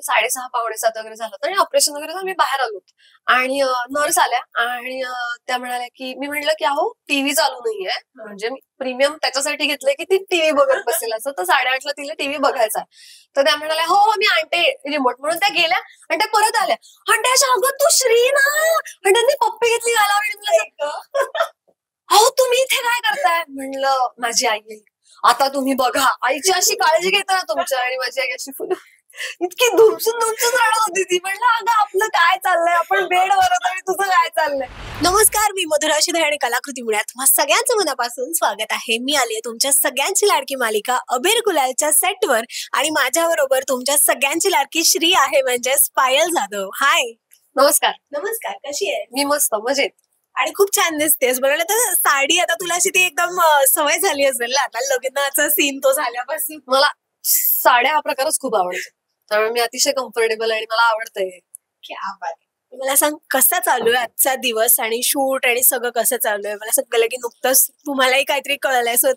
6:30 पावणे 7 वगैरे झालं होतं आणि ऑपरेशन वगैरे झालं, मी बाहेर आलो आणि नर्स आल्या आणि त्या म्हणाल्या की मी म्हटलं की अहो टीव्ही चालू नाहीये, म्हणजे मी प्रीमियम त्याच्यासाठी घेतलंय की ती टीव्ही बघत बसेल असं, तर 8:30ला तिला टीव्ही बघायचा. तर त्या म्हणाल्या हो मी आणते रिमोट, म्हणून त्या गेल्या आणि त्या परत आल्या आणि त्या अगं तू श्री ना, आणि त्यांनी पप्पी घेतली गालावर. अहो तुम्ही इथे काय करताय? म्हणलं माझी आई येईल, आता तुम्ही बघा. आईची अशी काळजी घेता ना तुमच्या, आणि माझी आई अशी फुल इतकी धुमसून धुमसून रडत होती ती. म्हणलं अगं आपलं काय चाललंय, आपण बेड वरत आणि तुझं काय चाललंय. नमस्कार, मी मधुरा शिधे आणि कलाकृती मुळ्यात तुम्हा सगळ्यांचं मनापासून स्वागत आहे. मी आली तुमच्या सगळ्यांची लाडकी मालिका अबीर गुलालच्या सेटवर आणि माझ्या बरोबर तुमच्या सगळ्यांची लाडकी श्री आहे, म्हणजेच पायल जाधव. हाय. नमस्कार. नमस्कार, कशी आहे? मी मस्त मजेत. आणि खूप छान दिसतेस. बरोबर, तर साडी आता तुला अशी ती एकदम सवय झाली असेल ना आता लग्नाचा सीन तो झाल्यापासून. मला साड्या हा प्रकारच खूप आवडतो, त्यामुळे मी अतिशय कम्फर्टेबल आणि मला आवडतंय. क्या बात. मला सांग कसा चालू आहे आजचा दिवस आणि शूट आणि सगळं कसं चालू आहे? मला सगळं की नुकतंच तुम्हालाही काहीतरी कळलंय, सो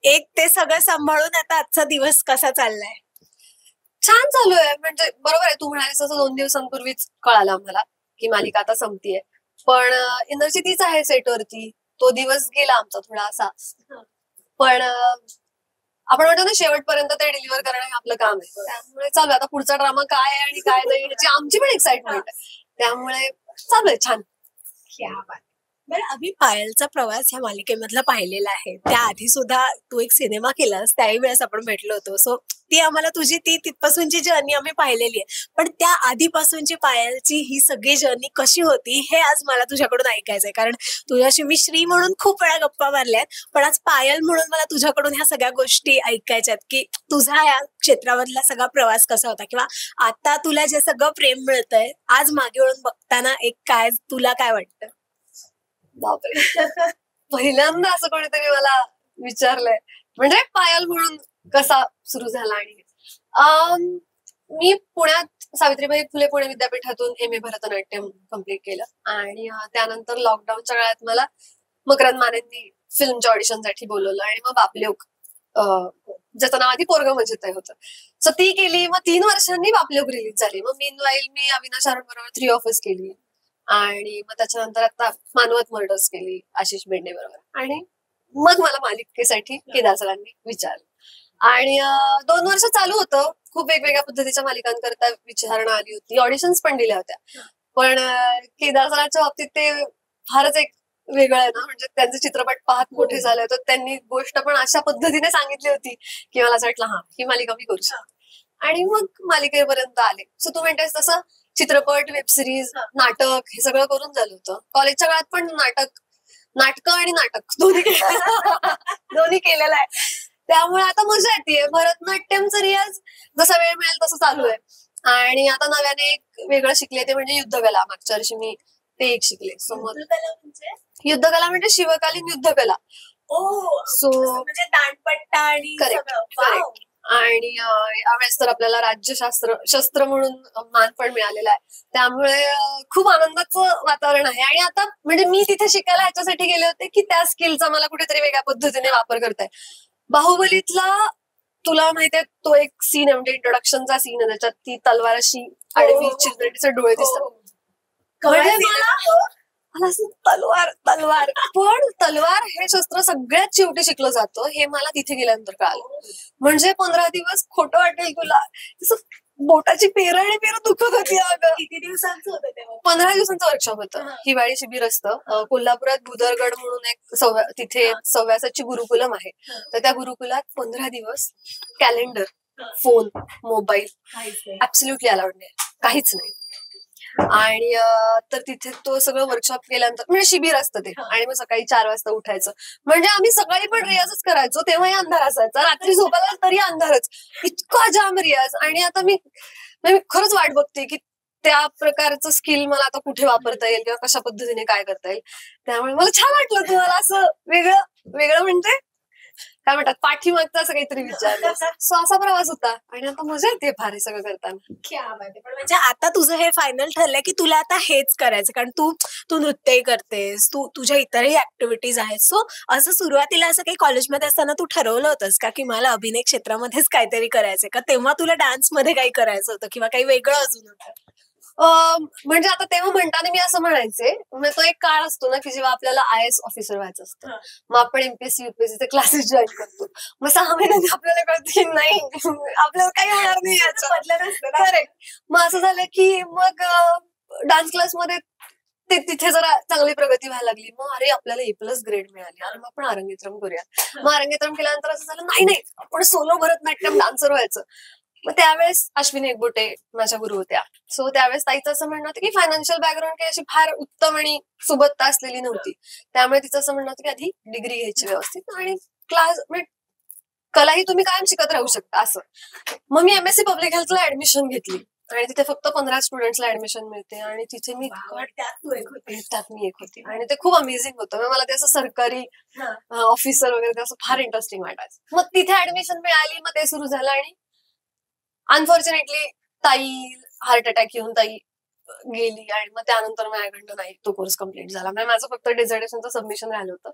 एक ते सगळं सांभाळून आता आजचा दिवस कसा चाललाय? छान चालू आहे, म्हणजे बरोबर आहे तू म्हणालीस तसं 2 दिवसांपूर्वीच कळालं आम्हाला की मालिका आता संपतीये, पण एनर्जी तीच आहे सेटवरती. तो दिवस गेला आमचा थोडा असा, पण आपण म्हणतो ना शेवटपर्यंत ते डिलिव्हर करणं हे आपलं काम आहे. त्यामुळे चालू आहे आता पुढचा ड्रामा काय आहे आणि काय नाही याची आमची पण एक्साइटमेंट आहे, त्यामुळे चालू आहे छान. क्या बात. बरं, आम्ही पायलचा प्रवास ह्या मालिकेमधला पाहिलेला आहे. त्याआधी सुद्धा तू एक सिनेमा केलास, त्याही वेळेस आपण भेटलो होतो. सो ती आम्हाला तुझी ती तिथपासूनची जर्नी आम्ही पाहिलेली आहे. पण त्या आधीपासूनची पायलची ही सगळी जर्नी कशी होती हे आज मला तुझ्याकडून ऐकायचंय. कारण तुझ्याशी मी श्री म्हणून खूप वेळा गप्पा मारल्यात, पण आज पायल म्हणून मला तुझ्याकडून ह्या सगळ्या गोष्टी ऐकायच्यात की तुझा या क्षेत्रामधला सगळा प्रवास कसा होता, किंवा आता तुला जे सगळं प्रेम मिळतंय आज मागे वळून बघताना एक काय तुला काय वाटतं? बापरे, पहिल्यांदा असं कोणीतरी मला विचारलंय, म्हणजे पायल म्हणून कसा सुरू झाला. आणि मी पुण्यात सावित्रीबाई फुले पुणे विद्यापीठातून MA भरतनाट्यम कम्प्लीट केलं आणि त्यानंतर लॉकडाऊनच्या काळात मला मकरंद मानेंनी फिल्मच्या ऑडिशनसाठी बोलवलं आणि मग बापलेक, ज्याचं नाव आधी पोरगं मजेत होतं, सो ती केली. मग 3 वर्षांनी बापलेक रिलीज झाली. मग मीनवाईल मी अविनाश आरोड बरोबर 3 ऑफर्स केली आणि मग त्याच्यानंतर आता मानवत मर्डर्स केली आशिष बेंडे बरोबर, आणि मग मला मालिकेसाठी केदार सरांनी विचारलं आणि 2 वर्ष चालू होतं. खूप वेगवेगळ्या पद्धतीच्या मालिकांकरता विचारणा आली होती, ऑडिशन्स पण दिल्या होत्या, पण केदार सरांच्या बाबतीत ते फारच एक वेगळं आहे ना, म्हणजे त्यांचे चित्रपट पाहत मोठे झाले, तर त्यांनी गोष्ट पण अशा पद्धतीने सांगितली होती की मला असं वाटलं हा ही मालिका मी करू शकते, आणि मग मालिकेपर्यंत आले. सो तू म्हणतेस तसं चित्रपट, वेब सिरीज, नाटक हे सगळं करून झालं होतं. कॉलेजच्या काळात पण नाटक आणि नाटक दोन्ही केलेलं आहे, त्यामुळे आता मजा येते. भरतनाट्यमचा रियाज जसा वेळ मिळेल तसं चालू आहे. आणि आता नव्याने एक वेगळं शिकले ते म्हणजे युद्धकला. मागच्या वर्षी मी ते एक शिकले. युद्धकला म्हणजे शिवकालीन युद्धकला. सो म्हणजे दांडपट्टा आणि करेक्ट. आणि यावेळेस तर आपल्याला राज्यशास्त्र शस्त्र म्हणून मान पण मिळालेला आहे, त्यामुळे खूप आनंदाचं वातावरण आहे. आणि आता म्हणजे मी तिथे शिकायला ह्याच्यासाठी गेले होते की त्या स्किलचा मला कुठेतरी वेगळ्या पद्धतीने वापर करताय. बाहुबलीतला तुला माहितीये तो एक सीन आहे, म्हणजे इंट्रोडक्शनचा सीन आहे, त्याच्यात ती तलवार अशी आडवी चिरते, तिचे डोळे दिसतात. मला असं तलवार तलवार पण तलवार हे शस्त्र सगळ्यात शेवटी शिकलं जातं हे मला तिथे गेल्यानंतर कळालं. म्हणजे 15 दिवस खोटं वाटेल तुला, बोटाची पेरणी दुखत होती. अगं किती दिवसांचं होतं तेव्हा? 15 दिवसांचं वर्कशॉप होतं. हिवाळी शिबिर असतं. कोल्हापुरात भुदरगड म्हणून एक तिथे सव्यासाची गुरुकुलम आहे, तर त्या गुरुकुलात 15 दिवस calendar, phone, mobile absolutely allowed नाही, काहीच नाही. आणि तर तिथे तो सगळं वर्कशॉप केल्यानंतर म्हणजे शिबिर असतं ते, आणि मग सकाळी 4 वाजता उठायचं. म्हणजे आम्ही सकाळी पण रियाजच करायचो, तेव्हाही अंधार असायचा, रात्री झोपायला तरी अंधारच, इतका जाम रियाज. आणि आता मी खरंच वाट बघते की त्या प्रकारचं स्किल मला आता कुठे वापरता येईल किंवा कशा पद्धतीने काय करता येईल. त्यामुळे मला छान वाटलं तुम्हाला असं वेगळं वेगळं म्हणजे काय म्हणतात पाठीमागचं असं काहीतरी विचारलं. सो असा प्रवास होता आणि आता मजा येते फार हे सगळं करताना. पण म्हणजे आता तुझं हे फायनल ठरलंय की तुला आता हेच करायचं, कारण तू तू नृत्यही करतेस, तू तुझ्या इतरही ऍक्टिव्हिटीज आहेत. सो असं सुरुवातीला असं काही कॉलेजमध्ये असताना तू ठरवलं होतंस का की मला अभिनय क्षेत्रामध्येच काहीतरी करायचंय का, तेव्हा तुला डान्समध्ये काही करायचं होतं किंवा काही वेगळं अजून होतं? म्हणजे आता तेव्हा म्हणताना मी असं म्हणायचे, म्हणजे तो एक काळ असतो ना की जेव्हा आपल्याला IAS ऑफिसर व्हायचं असतं. मग आपण MPSC UPSC क्लासेस जॉईन करतो. मग 6 महिन्यांनी आपल्याला कळतं की नाही आपल्याला काही होणार नाही याचं. करेक्ट. मग असं झालं की मग डान्स क्लासमध्ये तिथे जरा चांगली प्रगती व्हायला लागली. मग अरे आपल्याला A+ ग्रेड मिळाली, अरे मग आपण अरंगेत्रम करूया. मग अरंगेत्रम केल्यानंतर असं झालं नाही नाही आपण सोलो भरतनाट्यम डान्सर व्हायचं. मग त्यावेळेस अश्विनी एकबोटे माझ्या गुरु होत्या. सो त्यावेळेस ताईचं असं म्हणणं होतं की फायनान्शियल बॅकग्राऊंड काही अशी फार उत्तम आणि सुबत्ता असलेली नव्हती. त्यामुळे तिचं असं म्हणणं होतं की आधी डिग्री घ्यायची व्यवस्थित आणि क्लास म्हणजे कलाही तुम्ही कायम शिकत राहू शकता असं. मग मी MSc पब्लिक हेल्थला ऍडमिशन घेतली आणि तिथे फक्त 15 स्टुडंट्सला ऍडमिशन मिळते आणि तिथे मी त्यात मी एक होती आणि ते खूप अमेझिंग होतं. मग मला ते असं सरकारी ऑफिसर वगैरे असं फार इंटरेस्टिंग वाटायचं. मग तिथे ऍडमिशन मिळाली, मग ते सुरू झालं आणि अनफॉर्च्युनेटली ताई हार्ट अटॅक येऊन ताई गेली आणि मग त्यानंतर माझ्याकडनं नाही तो कोर्स कम्प्लीट झाला. म्हणजे माझं फक्त डिझर्टेशनचं सबमिशन राहिलं होतं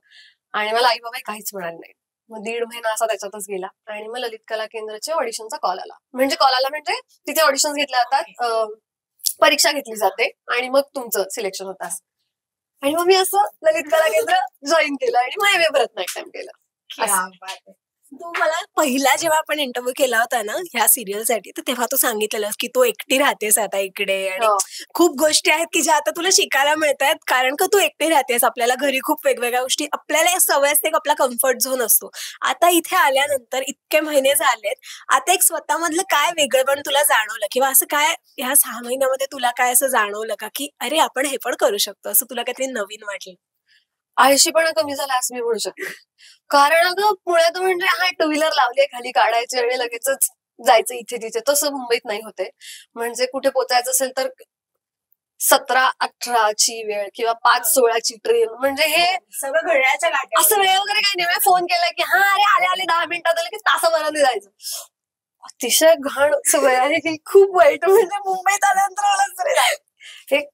आणि मला आई बाबा काहीच म्हणाले नाही. मग 1.5 महिना असा त्याच्यातच गेला आणि मग ललित कला केंद्राच्या ऑडिशनचा कॉल आला. म्हणजे तिथे ऑडिशन घेतले जातात, परीक्षा घेतली जाते आणि मग तुमचं सिलेक्शन होतं असं. आणि मग मी असं ललित कला केंद्र जॉईन केलं आणि मग MA भरतनाट्यम केलं. तू मला पहिला जेव्हा आपण इंटरव्ह्यू केला होता ना ह्या सिरियलसाठी, तर तेव्हा तू सांगितलेलं की तू एकटी राहतेस आता इकडे आणि खूप गोष्टी आहेत की ज्या आता तुला शिकायला मिळतात, कारण का तू एकटी राहतेस. आपल्याला घरी खूप वेगवेगळ्या गोष्टी, आपल्याला सवय असते की आपला कम्फर्ट झोन असतो. आता इथे आल्यानंतर इतके महिने झालेत, आता एक स्वतःमधलं काय वेगळंपण तुला जाणवलं किंवा असं काय ह्या 6 महिन्यामध्ये तुला काय असं जाणवलं का की अरे आपण हे पण करू शकतो, असं तुला काहीतरी नवीन वाटलं? आळशीपणा कमी झाला असं मी म्हणू शकते. कारण अगं पुण्यात म्हणजे हा 2 व्हीलर लावली खाली काढायची आणि लगेचच जायचं इथे तिथे, तसं मुंबईत नाही होते. म्हणजे कुठे पोचायचं असेल तर 17-18ची वेळ किंवा 5-16ची ट्रेन, म्हणजे हे सगळं घड्याळाच्या गाठी. असं वेळ वगैरे काही नाही. फोन केला की हा अरे आले आले 10 मिनिटात आले की तासाभराने जायचं. अतिशय घाण सवय आहे ही, खूप वाईट. म्हणजे मुंबईत आल्यानंतर मला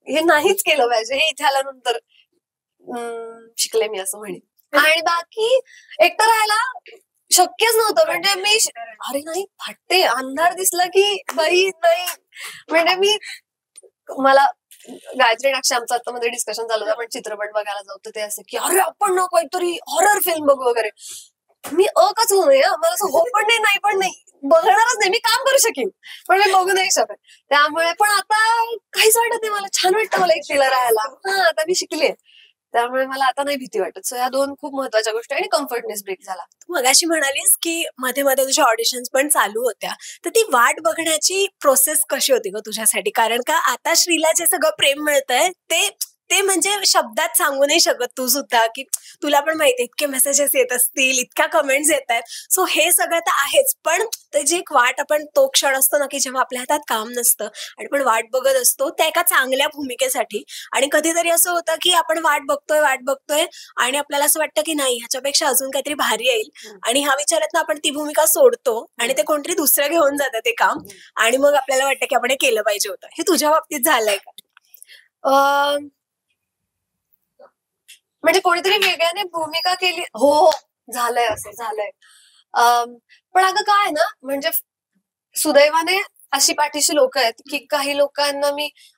हे नाहीच केलं पाहिजे. हे इथे आल्यानंतर शिकले मी असं म्हणेन. आणि बाकी एकटं राहायला शक्यच नव्हतं. म्हणजे मी अरे नाही फाटते, अंधार दिसला की बाई नाही. म्हणजे मला गायत्री नाक्षी आमचं आता मध्ये डिस्कशन झालं होतं, आपण चित्रपट बघायला जाऊ तर ते असं की अरे आपण ना काहीतरी हॉरर फिल्म बघू वगैरे. मी कच होऊ नये, मला असं हो पण नाही पण नाही, बघणारच नाही. मी काम करू शकेन पण मी बघू नाही शकत. त्यामुळे पण आता काहीच वाटत नाही मला, छान वाटतं मला एकटीला राहायला. आता मी शिकले त्यामुळे मला आता नाही भीती वाटत. सो या 2 खूप महत्वाच्या गोष्टी आणि कम्फर्टनेस ब्रेक झाला. तू मगाशी म्हणालीस की मध्ये मध्ये तुझ्या ऑडिशन्स पण चालू होत्या, तर ती वाट बघण्याची प्रोसेस कशी होती ग तुझ्यासाठी? कारण का आता श्रीला जे सगळं प्रेम मिळतंय ते म्हणजे शब्दात सांगू नाही शकत तू सुद्धा, की तुला पण माहिती इतके मेसेजेस येत असतील, इतक्या कमेंट्स येत आहेत. सो हे सगळं तर आहेच, पण त्याची एक वाट, आपण तो क्षण असतो ना की जेव्हा आपल्या हातात काम नसतं आणि पण वाट बघत असतो त्या एका चांगल्या भूमिकेसाठी. आणि कधीतरी असं होतं की आपण वाट बघतोय आणि आपल्याला असं वाटतं की नाही ह्याच्यापेक्षा अजून काहीतरी भारी येईल आणि ह्या विचारात आपण ती भूमिका सोडतो आणि ते कोणतरी दुसरं घेऊन जातं ते काम आणि मग आपल्याला वाटतं की आपण हे केलं पाहिजे होतं. हे तुझ्या बाबतीत झालंय का? म्हणजे कोणीतरी वेगळ्याने भूमिका केली हो, झालंय असं झालंय. पण अगं काय ना, म्हणजे सुदैवाने अशी पाठीशी लोक आहेत की काही लोकांना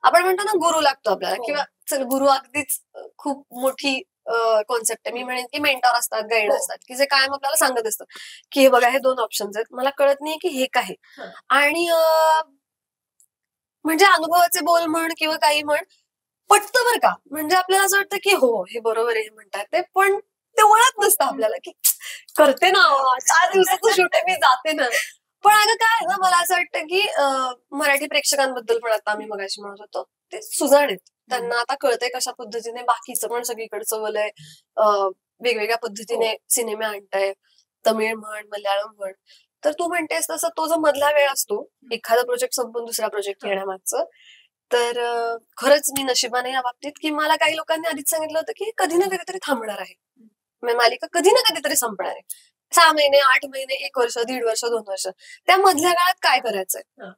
आपण म्हणतो ना गुरु लागतो आपल्याला, किंवा चल गुरु अगदीच खूप मोठी कॉन्सेप्ट आहे. मी म्हणेन की मेंटॉर असतात, गाईड असतात की जे कायम आपल्याला सांगत असतात की हे बघा हे 2 ऑप्शन्स आहेत, मला कळत नाही की हे काय. आणि म्हणजे अनुभवाचे बोल म्हण किंवा काही म्हण पटतं बरं का. म्हणजे आपल्याला असं वाटतं की हो हे बरोबर आहे, हे म्हणतात ते, पण ते वळत नसतं आपल्याला की करते ना 4 दिवसाचं शूट आहे, मी जाते ना. पण अगं काय ना, मला असं वाटतं की मराठी प्रेक्षकांबद्दल पण आता आम्ही मगाशी म्हणत होतो, ते सुजाण आहेत. त्यांना आता कळतंय कशा पद्धतीने बाकीचं पण सगळीकडचं वलय वेगवेगळ्या पद्धतीने सिनेमे आणताय, तमिळ म्हण, मल्याळम म्हण. तर तू म्हणतेस तसं तो जो मधला वेळ असतो एखादा प्रोजेक्ट संपून दुसरा प्रोजेक्ट येण्यामागचं, तर खरंच मी नशिबाने या बाबतीत की मला काही लोकांनी आधीच सांगितलं होतं की कधी ना कधीतरी थांबणार आहे, मालिका कधी ना कधीतरी संपणार आहे. 6 महिने, 8 महिने, 1 वर्ष, 1.5 वर्ष, 2 वर्ष, त्या मधल्या काळात काय करायचंय?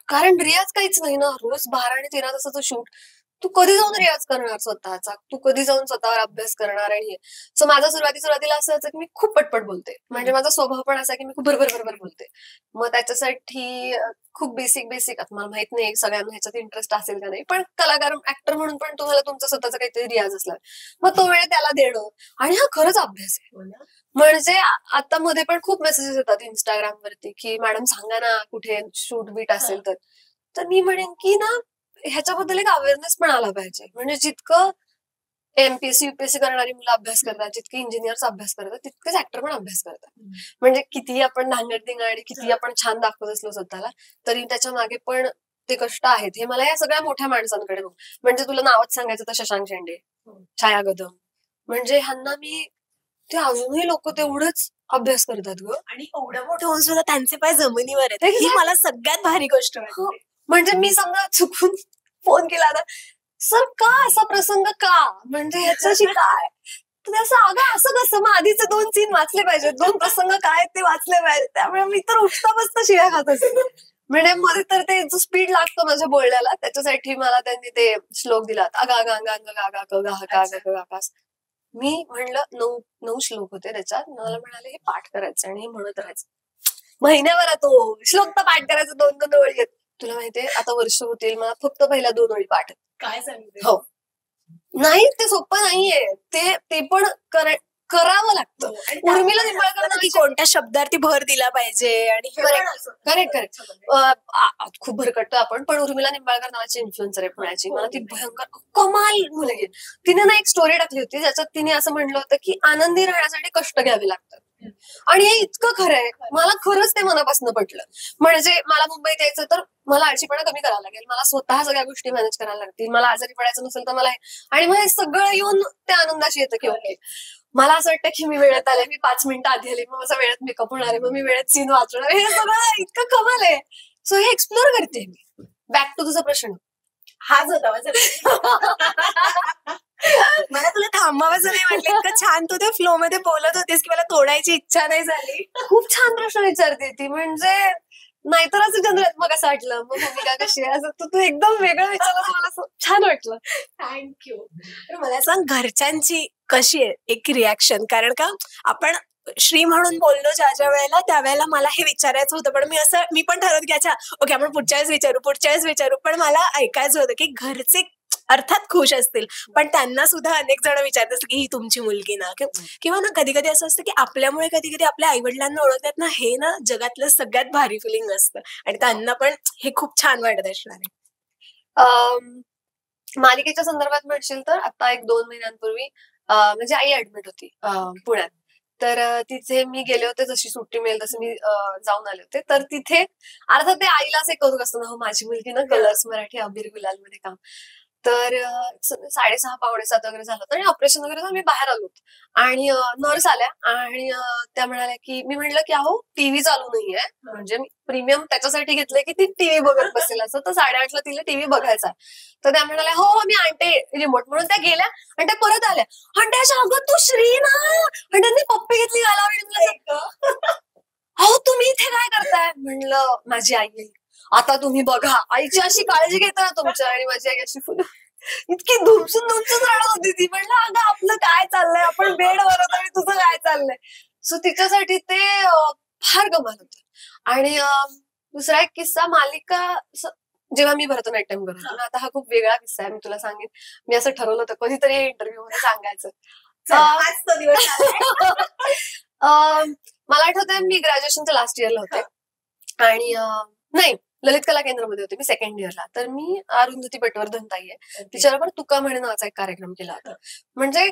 कारण रियाज काहीच नाही ना, रोज 12 आणि 13 तासाचं शूट. तू कधी जाऊन रियाज करणार स्वतःचा, तू कधी जाऊन स्वतःवर अभ्यास करणार आणि सो माझं सुरुवातीला असं होतं की मी खूप पटपट बोलते, म्हणजे माझा स्वभाव पण असा की मी खूप भरभर बोलते. मग त्याच्यासाठी खूप बेसिक आता मला माहित नाही सगळ्यांना ह्याच्यात इंटरेस्ट असेल का नाही, पण कलाकार ऍक्टर म्हणून पण तुम्हाला तुमचा स्वतःचा काहीतरी रियाज असला, मग तो वेळ त्याला देणं. आणि हा खरंच अभ्यास आहे. म्हणजे आता मध्ये पण खूप मेसेजेस येतात इंस्टाग्रामवरती की मॅडम सांगा ना कुठे शूट बीट असेल तर मी म्हणेन की ना ह्याच्याबद्दल एक अवेअरनेस पण आला पाहिजे. म्हणजे जितकं एमपीएससी युपीएससी करणारी मुलं अभ्यास करतात, जितके इंजिनियर्स अभ्यास करतात, तितकेच ऍक्टर पण अभ्यास करतात. म्हणजे किती आपण धांगड आणि किती आपण छान दाखवत असलो स्वतःला, तरी त्याच्या मागे पण ते कष्ट आहेत. हे मला या सगळ्या मोठ्या माणसांकडे बघ, म्हणजे तुला नावच सांगायचं तर शशांक शेंडे, छाया गदम, म्हणजे ह्यांना मी ते अजूनही लोक तेवढंच अभ्यास करतात ग. आणि एवढं मोठं होऊन सुद्धा त्यांचे पाय जमिनीवर आहेत, ही मला सगळ्यात भारी गोष्ट वाटते. म्हणजे मी समजा चुकून फोन केला ना, सर का असा प्रसंग का, म्हणजे ह्याच्याशी काय, तर असं अगं असं कसं, मग आधीचे 2 सीन वाचले पाहिजेत, 2 प्रसंग काय ते वाचले पाहिजे. त्यामुळे मी तर उठता बसता शिव्या खात असते. म्हणजे मध्ये तर ते जो स्पीड लागतो माझ्या बोलण्याला, त्याच्यासाठी मला त्यांनी ते श्लोक दिला, मी म्हणलं 9 श्लोक होते त्याच्यात. मला म्हणाले हे पाठ करायचं आणि हे म्हणत राहायचं महिन्याभरात. तो श्लोक तर पाठ करायचं 2-2 ओळी येत. तुला माहितीये आता वर्ष होतील मला फक्त पहिल्या 2 ओळी पाठ. काय सांगितलं? हो, नाही ते सोपं नाहीये, ते पण करावं लागतं. उर्मिला निंबाळकर की कोणत्या शब्दावरती भर दिला पाहिजे आणि करेक्ट खूप भरकटतो आपण, पण उर्मिला निंबाळकर नावाची इन्फ्लुएन्सर आहे पुण्याची, मला ती भयंकर कमाल मुलगी. तिने ना एक स्टोरी टाकली होती ज्याच्यात तिने असं म्हणलं होतं की आनंदी राहण्यासाठी कष्ट घ्यावे लागतात. आणि हे इतकं खरं आहे, मला खरंच ते मनापासून पटलं. म्हणजे मला मुंबईत यायचं तर मला आळशीपणा कमी करायला लागेल, मला स्वतः सगळ्या गोष्टी मॅनेज करायला लागतील, मला आजारी पडायचं नसेल तर मला, आणि मग हे सगळं येऊन त्या आनंदाशी येतं की ओके मला असं वाटतं की मी वेळेत आले, मी 5 मिनिटं आधी आले, मग माझा वेळेत मेकअप होणार आहे, मग मी वेळेत सीन वाचणार, हे सगळं इतकं कमाल आहे. सो हे एक्सप्लोर करते मी. बॅक टू तुझा प्रश्न हाच होता मला तुला थांबावंच नाही वाटलं, इतकं छान तू त्या फ्लो मध्ये बोलत होतीस की मला तोडायची इच्छा नाही झाली. खूप छान प्रश्न विचारते ती, म्हणजे नाहीतर असं जन्मात्मक असं वाटलं मग भूमिका कशी आहे, असं तू एकदम वेगळं विचारलं, मला असं छान वाटलं. थँक्यू. मला सांग घरच्यांची कशी आहे एक रिॲक्शन, कारण का आपण श्री म्हणून बोललो ज्या वेळेला त्यावेळेला मला हे विचारायचं होतं, पण मी पण ठरवत की अच्छा ओके आपण पुढच्या वेळेस विचारू, पण मला ऐकायचं होतं की घरचे अर्थात खुश असतील, पण त्यांना सुद्धा अनेक जण विचारत असतील की ही तुमची मुलगी ना, किंवा ना कधी कधी असं असतं की आपल्यामुळे कधी कधी आपल्या आई वडिलांना ओळखतात ना, हे ना जगातलं सगळ्यात भारी फिलिंग असतं आणि त्यांना पण हे खूप छान वाटत असणार आहे. मालिकेच्या संदर्भात म्हणशील तर आता 1-2 महिन्यांपूर्वी म्हणजे आई ऍडमिट होती पुण्यात, तर तिथे मी गेले होते, जशी सुट्टी मिळेल तसं मी जाऊन आले होते. तर तिथे अर्थात ते आईला असं कौतुक असतं ना, माझी मुलगी ना कलर्स मराठी अबीर गुलाल मध्ये काम. तर 6:30-7:45 वगैरे झालं होतं आणि ऑपरेशन वगैरे झालं, मी बाहेर आलो आणि नर्स आल्या आणि त्या म्हणाल्या की, मी म्हणलं की अहो टीव्ही चालू नाहीये, म्हणजे मी प्रीमियम त्याच्यासाठी घेतलंय की ती टीव्ही बघत बसेल असं, तर 8:30ला तिला टीव्ही बघायचा. तर त्या म्हणाल्या हो मी आणते रिमोट, म्हणून त्या गेल्या आणि त्या परत आल्या आणि त्याच्या अगं तू श्री ना, आणि त्यांनी पप्पी घेतली गालावर. अहो तुम्ही इथे काय करताय, म्हणलं माझी आई येईल आता तुम्ही बघा. आईची अशी काळजी घेता ना तुमच्या, आणि माझी आई अशी फुलं इतकी धुमसून रडत होती ती. म्हणलं अगं आपलं काय चाललंय, आपण बेडवर आणि तुझं काय चाललंय. सो तिच्यासाठी ते फार गमत होतं. आणि दुसरा एक किस्सा, मालिका जेव्हा मी भरतनाट्यम करत होते, आता हा खूप वेगळा किस्सा आहे, मी तुला सांगेन. मी असं ठरवलं होतं कधीतरी इंटरव्ह्यू मध्ये सांगायचं. मला आठवतंय मी ग्रॅज्युएशनच्या लास्ट इयरला होते आणि नाही ललित कला केंद्रामध्ये होते मी सेकंड इयरला. तर मी अरुंधती पटवर्धन ताई आहे तिच्याबरोबर तुका म्हणे नावाचा एक कार्यक्रम केला होता. म्हणजे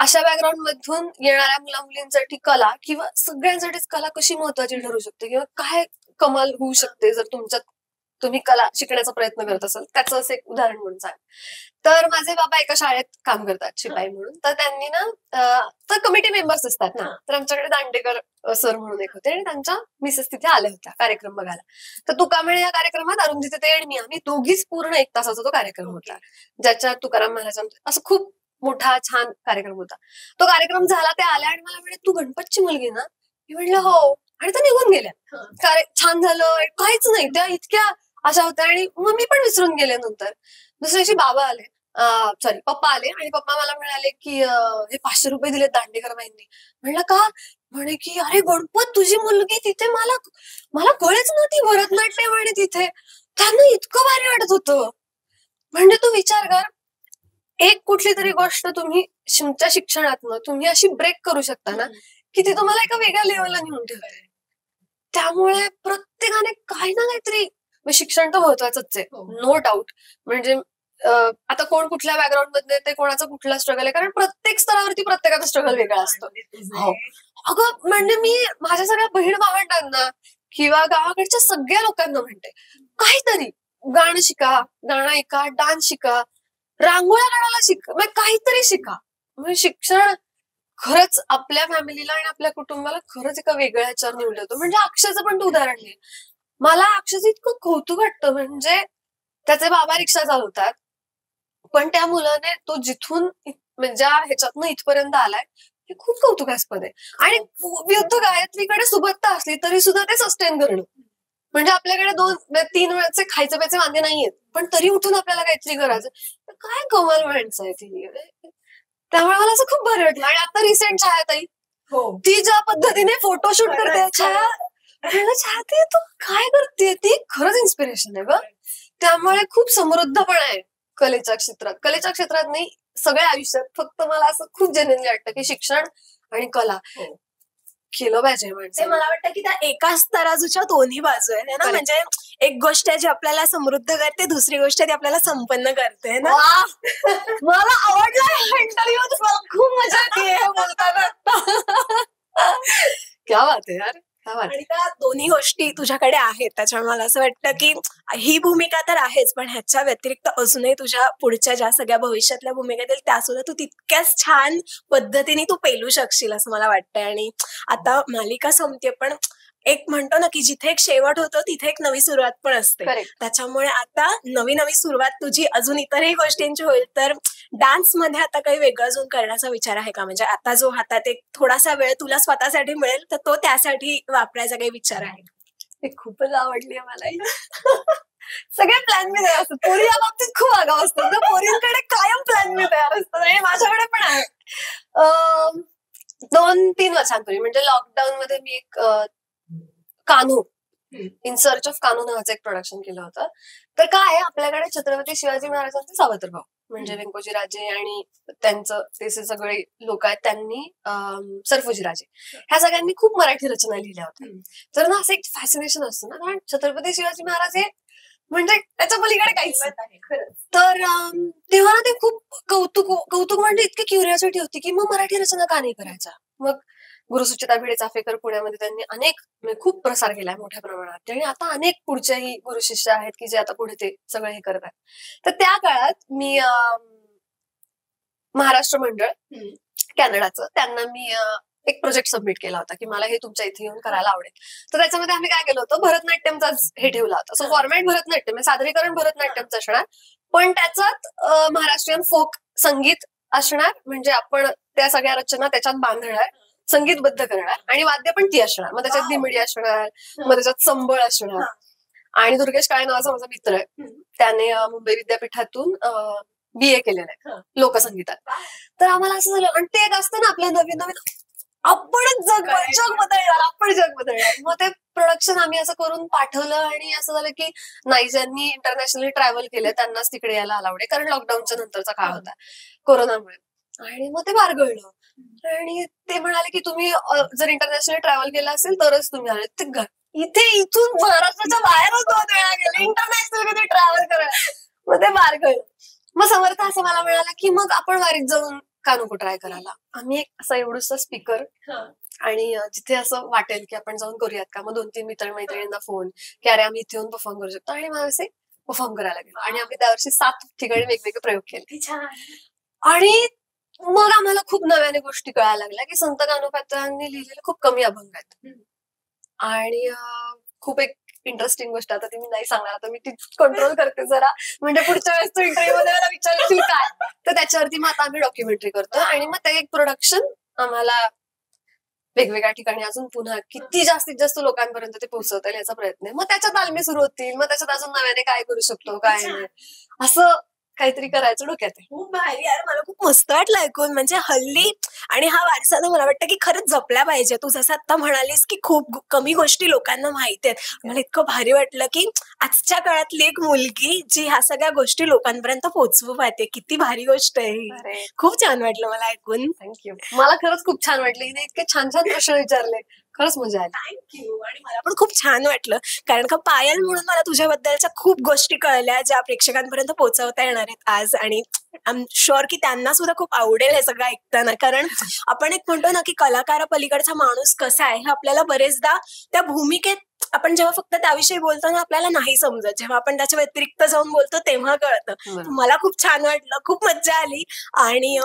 अशा बॅकग्राऊंड मधून येणाऱ्या मुला मुलींसाठी कला किंवा सगळ्यांसाठीच कला कशी महत्वाची ठरू शकते किंवा काय कमाल होऊ शकते जर तुम्ही कला शिकण्याचा प्रयत्न करत असाल, त्याचं असं एक उदाहरण म्हणून सांग. तर माझे बाबा एका शाळेत काम करतात शिपाई म्हणून, तर त्यांनी ना तर कमिटी मेंबर्स असतात ना, तर आमच्याकडे दांडेकर सर म्हणून एक होते आणि त्यांच्या मिसेस तिथे आल्या होत्या कार्यक्रम बघायला. तर तुका म्हणे या कार्यक्रमात अरुंधती ते आणि मी आम्ही दोघीच पूर्ण 1 तासाचा तो कार्यक्रम होता, ज्याच्यात तुकाराम महाराजांचं असं खूप मोठा छान कार्यक्रम होता. तो कार्यक्रम झाला, ते आल्या आणि मला म्हणे, तू गणपतची मुलगी ना? मी म्हणलं हो. आणि त्या निघून गेल्या. छान झालं काहीच नाही, त्या इतक्या अशा होत्या. आणि मग मी पण विसरून गेले. नंतर दुसऱ्या दिवशी बाबा आले, सॉरी पप्पा आले आणि पप्पा मला म्हणाले की हे 500 रुपये दिले दांडेकर बाईंनी. म्हणलं का? म्हणे की अरे गणपत तुझी मुलगी तिथे, मला मला कळेच नव्हती भरतनाट्यम आणि तिथे त्यांना इतकं भारी वाटत होतं. म्हणजे तू विचार कर, एक कुठली तरी गोष्ट तुम्ही तुमच्या शिक्षणातनं तुम्ही अशी ब्रेक करू शकता ना, की ती तुम्हाला एका वेगळ्या लेवलला नेऊन ठेवते. त्यामुळे प्रत्येकाने काही ना काहीतरी, शिक्षण तर महत्वाचंच आहे, नो डाऊट. म्हणजे आता कोण कुठल्या बॅकग्राऊंड मध्ये ते, कोणाचा कुठला स्ट्रगल आहे, कारण प्रत्येक स्तरावरती प्रत्येकाचा स्ट्रगल वेगळा असतो. हो, अगं म्हणजे मी माझ्या सगळ्या बहीण भावंडांना किंवा गावाकडच्या सगळ्या लोकांना म्हणते, काहीतरी गाणं शिका, गाणं ऐका, डान्स शिका, रांगोळ्या काढायला शिका, म्हणजे काहीतरी शिका. म्हणजे शिक्षण खरंच आपल्या फॅमिलीला आणि आपल्या कुटुंबाला खरंच एका वेगळ्या ह्याच्यावर निवडलं होतं. म्हणजे अक्षयचं पण तू उदाहरण घे, मला अक्षयचं इतकं कौतुक वाटतं. म्हणजे त्याचे बाबा रिक्षा चालवतात, पण त्या मुलाने तो जिथून म्हणजे ह्याच्यातनं इथपर्यंत आलाय, हे खूप कौतुकास्पद आहे. आणि विरुद्ध गायत्रीकडे सुबत्ता असली तरी सुद्धा ते सस्टेन करणं, म्हणजे आपल्याकडे 2-3 वेळचे खायचे प्यायचे वांदे नाहीयेत, पण तरी उठून आपल्याला काहीतरी करायचं. काय कमाल माणसं आहे ती. त्यामुळे मला असं खूप बरं वाटलं. आणि आता रिसेंट छायाताई, ती ज्या पद्धतीने फोटोशूट करते, छाया तू काय करते, ती खरंच इन्स्पिरेशन आहे ग. त्यामुळे खूप समृद्ध पण आहे कलेच्या क्षेत्रात नाही, सगळ्या आयुष्यात. फक्त मला असं खूप जेन्युइनली वाटतं की शिक्षण आणि कला केलं पाहिजे. म्हणजे मला वाटतं की त्या एकाच तराजूच्या दोन्ही बाजू आहेत ना. म्हणजे एक गोष्ट आहे जी आपल्याला समृद्ध करते, दुसरी गोष्ट ती आपल्याला संपन्न करते ना. मला आवडला इंटरव्ह्यू, मला खूप मजा येते बोलताना. क्या बात आहे यार. आणि त्या दोन्ही गोष्टी तुझ्याकडे आहेत, त्याच्यामुळे मला असं वाटतं की ही भूमिका तर आहेच, पण ह्याच्या व्यतिरिक्त अजूनही तुझ्या पुढच्या ज्या सगळ्या भविष्यातल्या भूमिका येतील त्या सुद्धा तू तितक्याच छान पद्धतीने तू पेलू शकशील असं मला वाटतंय. आणि आता मालिका संपते, पण एक म्हणतो ना की जिथे एक शेवट होतो तिथे एक नवी सुरुवात पण असते. त्याच्यामुळे आता नवी सुरुवात तुझी अजून इतरही गोष्टींची होईल. तर डान्स मध्ये आता काही वेगळं अजून करण्याचा विचार आहे का? म्हणजे आता जो हातात एक थोडासा वेळ तुला स्वतःसाठी मिळेल तर तो त्यासाठी वापरायचा काही विचार आहे? ते खूपच आवडली मला. सगळे प्लॅन मी तयार असतात. पोरी या बाबतीत खूप आगाव असतात ना, पोरींकडे कायम प्लॅन मी तयार असतात आणि माझ्याकडे पण आहे. 2-3 वर्षांपूर्वी म्हणजे लॉकडाऊन मध्ये मी एक Kanhu, in search of Kanhu नावाचं एक प्रोडक्शन केलं होतं. तर काय आहे, आपल्याकडे छत्रपती शिवाजी महाराजांचे सावत्र भाऊ म्हणजे व्यंकोजी राजे आणि त्यांचं ते सगळे लोक आहेत, त्यांनी सरफोजी राजे, ह्या सगळ्यांनी खूप मराठी रचना लिहिल्या होत्या. तर ना असं एक फॅसिनेशन असतं ना, कारण छत्रपती शिवाजी महाराज हे म्हणजे त्याच्या पलीकडे काहीच. तर तेव्हा ना ते खूप कौतुक म्हणजे इतकी क्युरिओसिटी होती की मग मराठी रचना का नाही करायचा. मग गुरुसुचिता भिडे चाफेकर पुण्यामध्ये त्यांनी अनेक खूप प्रसार केलाय मोठ्या प्रमाणात, आणि आता अनेक पुढच्याही गुरु शिष्य आहेत की जे आता पुढे ते सगळं हे करत आहेत. तर त्या काळात मी महाराष्ट्र मंडळ कॅनडाचं, त्यांना मी एक प्रोजेक्ट सबमिट केला होता की मला हे तुमच्या इथे येऊन करायला आवडेल. तर त्याच्यामध्ये आम्ही काय केलं होतं, भरतनाट्यमचाच हे ठेवला होता. सो फॉर्मॅट भरतनाट्यम, सादरीकरण भरतनाट्यमचं असणार, पण त्याच्यात महाराष्ट्रीयन फोक संगीत असणार. म्हणजे आपण त्या सगळ्या रचना त्याच्यात बांधणार, संगीतबद्ध करणार, आणि वाद्य पण ती असणार. मग त्याच्यात दिमडी असणार, मग त्याच्यात संबळ असणार. आणि दुर्गेश काळे नावाचा माझा मित्र आहे, त्याने मुंबई विद्यापीठातून BA केलेलं आहे लोकसंगीतात. तर आम्हाला असं झालं, आणि ते एक असतं ना आपल्या नवीन आपण जग बदलणार. मग ते प्रोडक्शन आम्ही असं करून पाठवलं, आणि असं झालं की नाही, ज्यांनी इंटरनॅशनली ट्रॅव्हल केलं त्यांनाच तिकडे यायला अलाउड आहे, कारण लॉकडाऊनच्या नंतरचा काळ होता कोरोनामुळे. आणि मग ते बारगळलं, आणि ते म्हणाले की तुम्ही जर इंटरनॅशनल ट्रॅव्हल केलं असेल तरच तुम्ही आले. ते इथून महाराष्ट्राच्या बाहेरच 2 वेळा गेले इंटरनॅशनल कधी ट्रॅव्हल करायला. मग ते बारगळलं. मग समर्थ असं मला मिळाला की मग आपण वारीत जाऊन का नको ट्राय करायला. आम्ही एक असा एवढूसा स्पीकर, आणि जिथे असं वाटेल की आपण जाऊन करूयात का, मग 2-3 मित्रमैत्रिणींना फोन की अरे आम्ही इथे येऊन परफॉर्म करू शकतो, आणि मग असे परफॉर्म करायला गेलो. आणि आम्ही त्यावर्षी 7 ठिकाणी वेगवेगळे प्रयोग केले. आणि मग आम्हाला खूप नव्याने गोष्टी कळायला लागल्या की संत ज्ञानोबांनी लिहिलेले खूप कमी अभंग आहेत, आणि खूप एक इंटरेस्टिंग गोष्ट आता ती मी नाही सांगणार, आता मी ती कंट्रोल करते जरा, म्हणजे पुढच्या वेळेस तू इंटरव्ह्यू मध्ये मला विचारशील काय, तर त्याच्यावरती मग आता आम्ही डॉक्युमेंटरी करतो आणि मग ते एक प्रोडक्शन आम्हाला वेगवेगळ्या ठिकाणी अजून पुन्हा किती जास्तीत जास्त लोकांपर्यंत ते पोहोचवता येईल याचा प्रयत्न आहे. मग त्याच्यात तालमी सुरू होतील, मग त्याच्यात अजून नव्याने काय करू शकतो काय नाही असं काहीतरी करायचं डोक्यात आहे. खूप भारी यार, मला खूप मस्त वाटलं ऐकून. म्हणजे हल्ली आणि हा वारसा ना मला वाटतं की खरंच जपला पाहिजे. तू जसं आता म्हणालीस की खूप कमी गोष्टी लोकांना माहिती आहेत, मला इतकं भारी वाटलं की आजच्या काळातली एक मुलगी जी ह्या सगळ्या गोष्टी लोकांपर्यंत पोहोचवू पाहते. किती भारी गोष्ट आहे ही. खूप छान वाटलं मला ऐकून. थँक्यू. मला खरंच खूप छान वाटलं, हिने इतके छान छान प्रश्न विचारले, खरंच मजा आली. थँक्यू. आणि मला पण खूप छान वाटलं, कारण का पायल म्हणून मला तुझ्याबद्दलच्या खूप गोष्टी कळल्या ज्या प्रेक्षकांपर्यंत पोहोचवता येणार आहेत आज. आणि आय एम शुअर की त्यांना सुद्धा खूप आवडेल हे सगळं ऐकताना, कारण आपण एक म्हणतो ना की कलाकारापलीकडचा माणूस कसा आहे हे आपल्याला बरेचदा त्या भूमिकेत आपण जेव्हा फक्त त्याविषयी बोलतो ना आपल्याला नाही समजत, जेव्हा आपण त्याच्या व्यतिरिक्त जाऊन बोलतो तेव्हा कळतं. मला खूप छान वाटलं, खूप मज्जा आली. आणि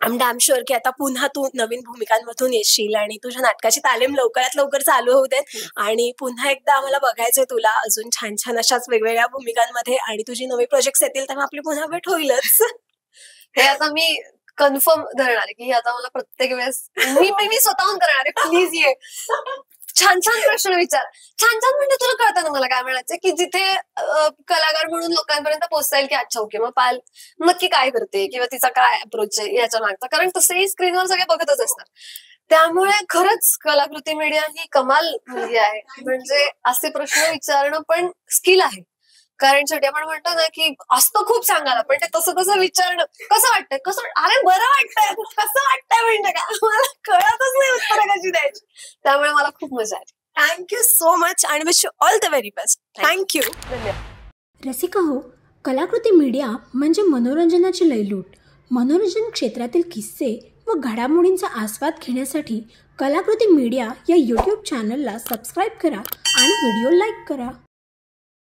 आय डॅम शुअर की आता पुन्हा तू नवीन भूमिकांमधून येशील आणि तुझ्या नाटकाची तालीम लवकरात लवकर चालू होऊ दे. आणि पुन्हा एकदा आम्हाला बघायचंय तुला अजून छान छान अशाच वेगवेगळ्या भूमिकांमध्ये, आणि तुझी नवी प्रोजेक्ट येतील तेव्हा आपली पुन्हा भेट होईलच. हे आता मी कन्फर्म धरणार आहे की आता मला प्रत्येक वेळेस मी स्वतःहून करणार आहे. प्लीज ये, छान छान प्रश्न विचार. छान छान म्हणजे तुला कळतं ना मला काय म्हणायचं, की जिथे कलाकार म्हणून लोकांपर्यंत पोहोचता येईल की अच्छा ओके मग पायल नक्की काय करते किंवा तिचा काय अप्रोच आहे याच्या मागचा, कारण तसंही स्क्रीनवर सगळे बघतच असतात. त्यामुळे खरंच कलाकृती मीडिया ही कमाल मीडिया आहे. म्हणजे असे प्रश्न विचारणं पण स्किल आहे, कारण शेवटी आपण म्हणतो ना की असतं खूप सांगायला, पण ते तसं तसं विचारणं कसं वाटतंय अरे बरं वाटतंय कसं वाटतंय म्हणजे काय मला कळतच नाही उत्तर कशी द्यायची. त्यामुळे मला खूप मजा आली. थँक्यू सो मच आणि wish you all the very best. Thank you. धन्यवाद. रसिका हो, कलाकृती मीडिया म्हणजे मनोरंजनाची लयलूट. मनोरंजन क्षेत्रातील किस्से व घडामोडींचा आस्वाद घेण्यासाठी कलाकृती मीडिया या यूट्यूब चॅनलला सबस्क्राईब करा आणि व्हिडिओ लाईक करा.